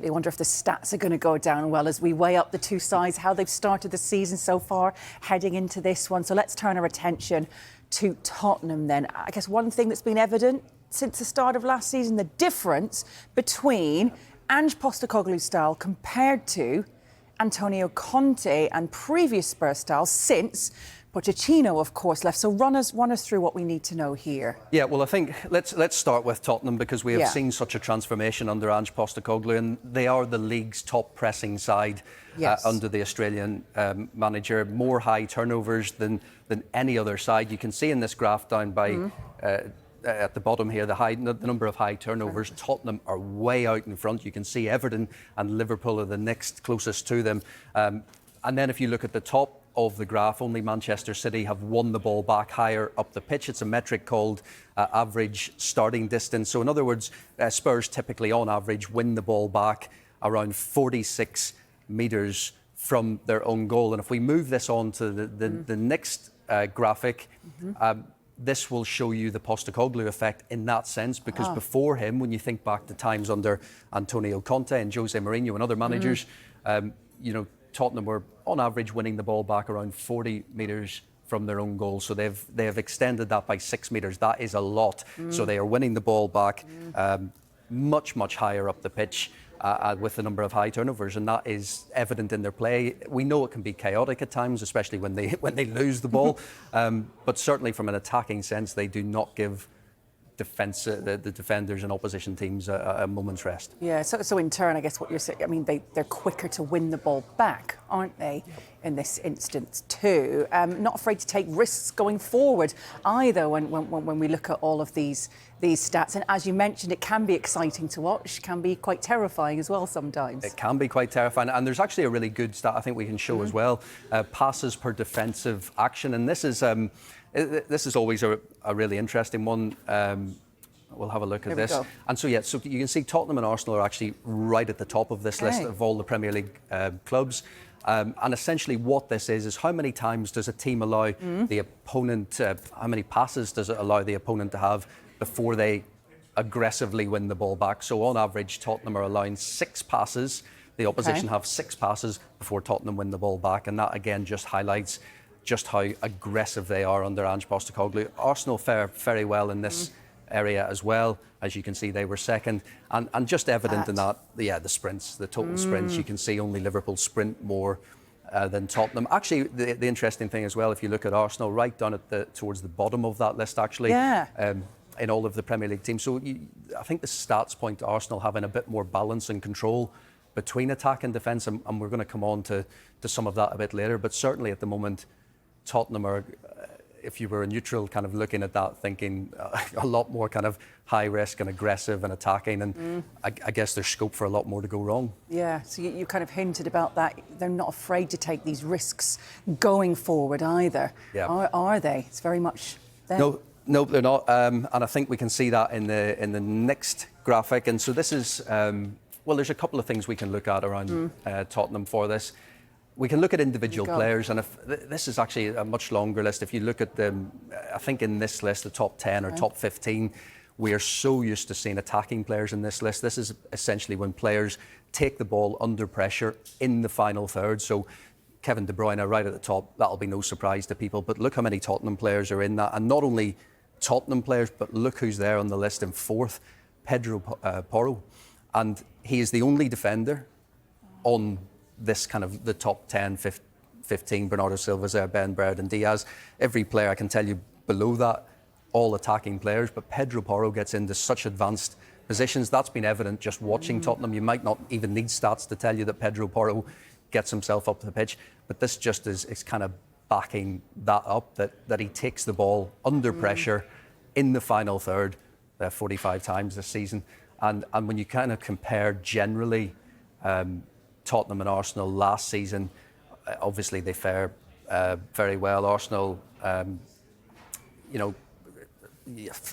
I wonder if the stats are going to go down well as we weigh up the two sides, how they've started the season so far, heading into this one. So let's turn our attention to Tottenham then. I guess one thing that's been evident since the start of last season, the difference between Ange Postecoglou's style compared to Antonio Conte and previous Spurs styles since Pochettino, of course, left. So run us through what we need to know here. Yeah, well, I think let's start with Tottenham because we have seen such a transformation under Ange Postecoglou, and they are the league's top pressing side under the Australian manager. More high turnovers than any other side. You can see in this graph down by at the bottom here, the number of high turnovers. Tottenham are way out in front. You can see Everton and Liverpool are the next closest to them. And then if you look at the top of the graph, only Manchester City have won the ball back higher up the pitch. It's a metric called average starting distance. So in other words, Spurs typically on average win the ball back around 46 metres from their own goal. And if we move this on to the next graphic, this will show you the Postecoglou effect in that sense, because before him, when you think back to times under Antonio Conte and Jose Mourinho and other managers, Tottenham were on average winning the ball back around 40 metres from their own goal. So they have extended that by 6 metres. That is a lot. So they are winning the ball back much higher up the pitch with the number of high turnovers, and that is evident in their play. We know it can be chaotic at times, especially when they lose the ball, but certainly from an attacking sense, they do not give the defenders and opposition teams a moment's rest. Yeah, so in turn, I guess what you're saying, I mean, they're quicker to win the ball back, aren't they, in this instance too? Not afraid to take risks going forward either when we look at all of these stats. And as you mentioned, it can be exciting to watch, can be quite terrifying as well sometimes. It can be quite terrifying. And there's actually a really good stat I think we can show as well, passes per defensive action. And this is always a really interesting one. We'll have a look at this. And so you can see Tottenham and Arsenal are actually right at the top of this list of all the Premier League clubs. And essentially what this is how many times does a team allow the opponent, how many passes does it allow the opponent to have before they aggressively win the ball back. So on average, Tottenham are allowing 6 passes. The opposition have 6 passes before Tottenham win the ball back. And that again just highlights just how aggressive they are under Ange Postecoglou. Arsenal fare very well in this area as well. As you can see, they were second. And just evident in that, the sprints, the total sprints, you can see only Liverpool sprint more than Tottenham. Actually, the interesting thing as well, if you look at Arsenal, right down at towards the bottom of that list, actually, in all of the Premier League teams. So I think the stats point to Arsenal having a bit more balance and control between attack and defence, and we're going to come on to some of that a bit later. But certainly at the moment, Tottenham are, if you were a neutral kind of looking at that, thinking a lot more kind of high risk and aggressive and attacking, and I guess there's scope for a lot more to go wrong. Yeah, so you kind of hinted about that. They're not afraid to take these risks going forward either, are they? It's very much them. No, they're not, and I think we can see that in the next graphic. And so this is, well, there's a couple of things we can look at around Tottenham for this. We can look at individual players, and this is actually a much longer list. If you look at I think in this list, the top 10 or top 15, we are so used to seeing attacking players in this list. This is essentially when players take the ball under pressure in the final third. So Kevin De Bruyne right at the top, that'll be no surprise to people. But look how many Tottenham players are in that. And not only Tottenham players, but look who's there on the list in 4th, Pedro Porro. And he is the only defender on this kind of the top 10, 15, Bernardo Silva's there, Ben, Baird and Diaz. Every player I can tell you below that, all attacking players, but Pedro Porro gets into such advanced positions. That's been evident just watching Tottenham. You might not even need stats to tell you that Pedro Porro gets himself up the pitch, but this just is kind of backing that up, that he takes the ball under pressure in the final third 45 times this season. And when you kind of compare generally Tottenham and Arsenal last season, obviously they fare very well. Arsenal, I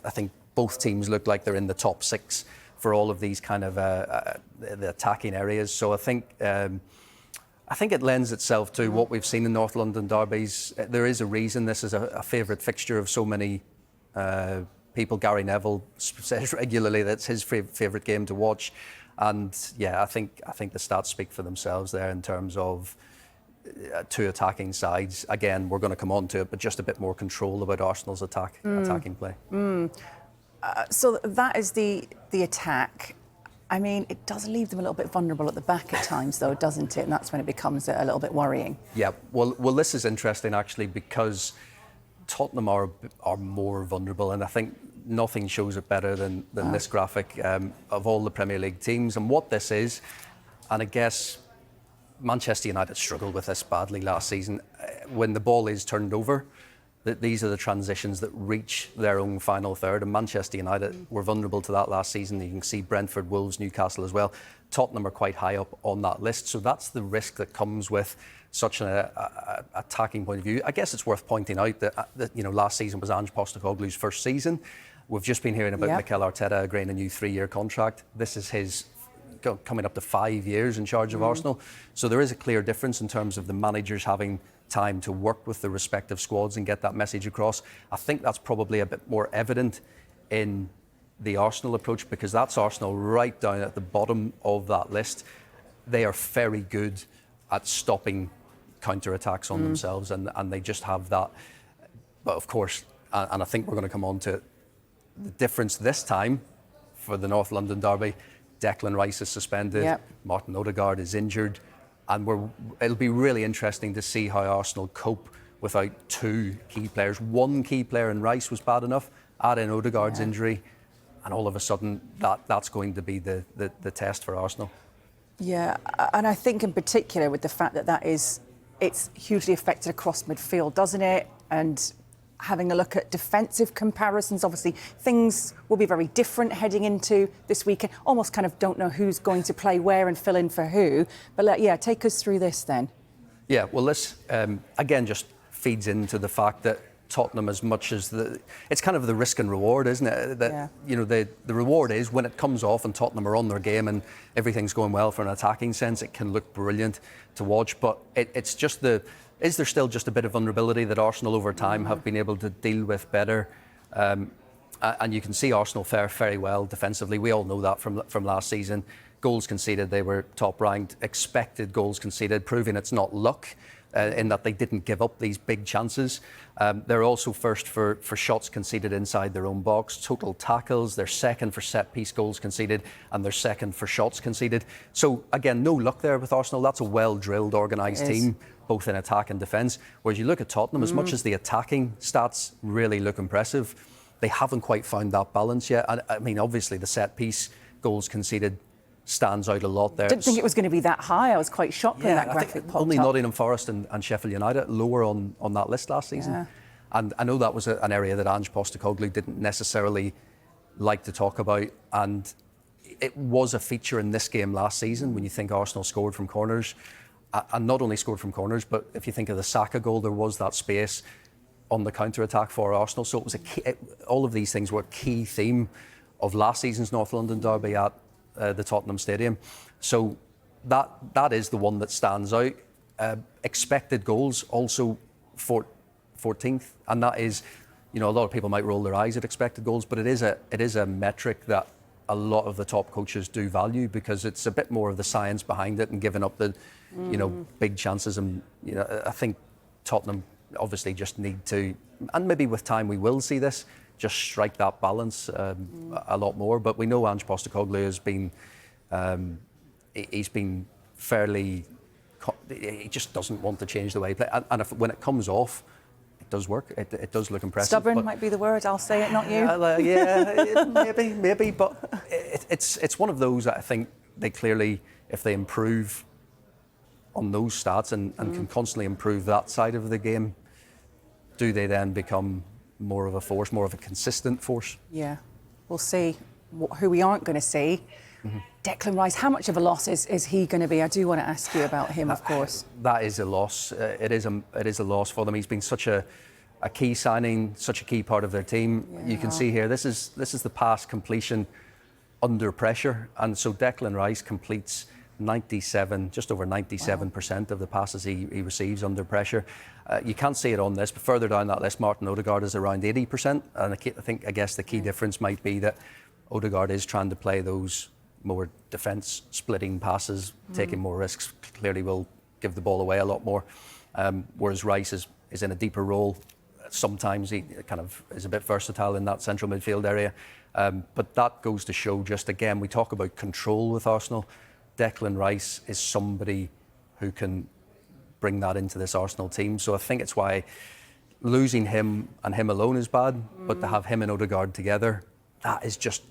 think both teams look like they're in the top 6 for all of these kind of the attacking areas. So I think it lends itself to what we've seen in North London derbies. There is a reason this is a favourite fixture of so many people. Gary Neville says regularly that's his favourite game to watch. And yeah, I think the stats speak for themselves there in terms of two attacking sides. Again, we're going to come on to it, but just a bit more control about Arsenal's attacking play. So that is the attack. I mean, it does leave them a little bit vulnerable at the back at times, though, doesn't it? And that's when it becomes a little bit worrying. Yeah, well, this is interesting, actually, because Tottenham are more vulnerable, and I think nothing shows it better than this graphic of all the Premier League teams. And what this is, and I guess Manchester United struggled with this badly last season, when the ball is turned over, these are the transitions that reach their own final third, and Manchester United were vulnerable to that last season. You can see Brentford, Wolves, Newcastle as well. Tottenham are quite high up on that list, so that's the risk that comes with such an attacking point of view. I guess it's worth pointing out that last season was Ange Postecoglou's first season. We've just been hearing about Mikel Arteta agreeing a new 3-year contract. This is his coming up to 5 years in charge of Arsenal. So there is a clear difference in terms of the managers having time to work with the respective squads and get that message across. I think that's probably a bit more evident in the Arsenal approach, because that's Arsenal right down at the bottom of that list. They are very good at stopping counter-attacks on themselves, and they just have that. But of course, and I think we're going to come on to the difference this time for the North London derby. Declan Rice is suspended, Martin Odegaard is injured, and it'll be really interesting to see how Arsenal cope without two key players. One key player in Rice was bad enough, add in Odegaard's injury, and all of a sudden that's going to be the test for Arsenal. Yeah, and I think in particular with the fact that it's hugely affected across midfield, doesn't it? And having a look at defensive comparisons, obviously things will be very different heading into this weekend. Almost kind of don't know who's going to play where and fill in for who. But take us through this then. Yeah, well, this again just feeds into the fact that Tottenham, as much as it's kind of the risk and reward, isn't it? That the reward is when it comes off and Tottenham are on their game and everything's going well for an attacking sense, it can look brilliant to watch. But it's just is there still just a bit of vulnerability that Arsenal over time have been able to deal with better? And you can see Arsenal fare very well defensively. We all know that from last season. Goals conceded, they were top ranked. Expected goals conceded, proving it's not luck. In that they didn't give up these big chances. They're also first for shots conceded inside their own box, total tackles. They're second for set-piece goals conceded, and they're second for shots conceded. So, again, no luck there with Arsenal. That's a well-drilled, organised team, both in attack and defence. Whereas you look at Tottenham, as much as the attacking stats really look impressive, they haven't quite found that balance yet. I mean, obviously, the set-piece goals conceded stands out a lot there. Didn't think it was going to be that high. I was quite shocked when that graphic popped up. Only Nottingham Forest and Sheffield United lower on that list last season. Yeah. And I know that was an area that Ange Postecoglou didn't necessarily like to talk about. And it was a feature in this game last season when you think Arsenal scored from corners. And not only scored from corners, but if you think of the Saka goal, there was that space on the counter-attack for Arsenal. So it was all of these things were a key theme of last season's North London derby at the Tottenham Stadium. So that is the one that stands out. Expected goals also 14th, and that is, a lot of people might roll their eyes at expected goals, but it is a metric that a lot of the top coaches do value, because it's a bit more of the science behind it and giving up the big chances. And I think Tottenham obviously just need to, and maybe with time we will see this, just strike that balance a lot more. But we know Ange Postecoglou has been, he's been fairly, he just doesn't want to change the way he plays. And when it comes off, it does work. It does look impressive. Stubborn might be the word. I'll say it, not you. Maybe. But it's one of those that I think they clearly, if they improve on those stats and can constantly improve that side of the game, do they then become more of a force, more of a consistent force? Yeah, we'll see. Who we aren't going to see, Declan Rice, how much of a loss is he going to be? I do want to ask you about him, of course. That is a loss. It is a loss for them. He's been such a key signing, such a key part of their team. Yeah. You can see here, this is the pass completion under pressure, and so Declan Rice completes just over 97% of the passes he receives under pressure. You can't see it on this, but further down that list, Martin Odegaard is around 80%. And I guess the key difference might be that Odegaard is trying to play those more defence, splitting passes, taking more risks, clearly will give the ball away a lot more. Whereas Rice is in a deeper role. Sometimes he kind of is a bit versatile in that central midfield area. But that goes to show, just again, we talk about control with Arsenal. Declan Rice is somebody who can bring that into this Arsenal team. So I think it's why losing him and him alone is bad, but to have him and Odegaard together, that is just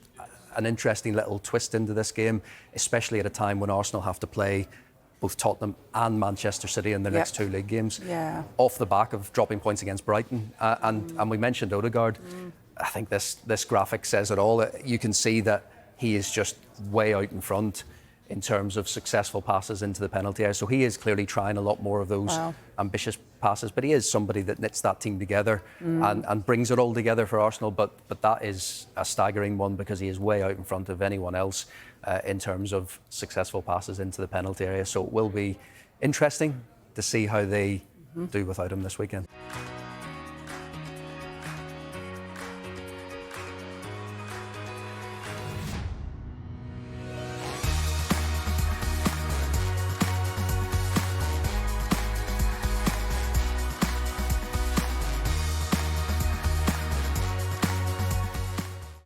an interesting little twist into this game, especially at a time when Arsenal have to play both Tottenham and Manchester City in their next 2 league games, off the back of dropping points against Brighton. And we mentioned Odegaard. I think this graphic says it all. You can see that he is just way out in front in terms of successful passes into the penalty area. So he is clearly trying a lot more of those ambitious passes, but he is somebody that knits that team together and brings it all together for Arsenal. But that is a staggering one, because he is way out in front of anyone else in terms of successful passes into the penalty area. So it will be interesting to see how they do without him this weekend.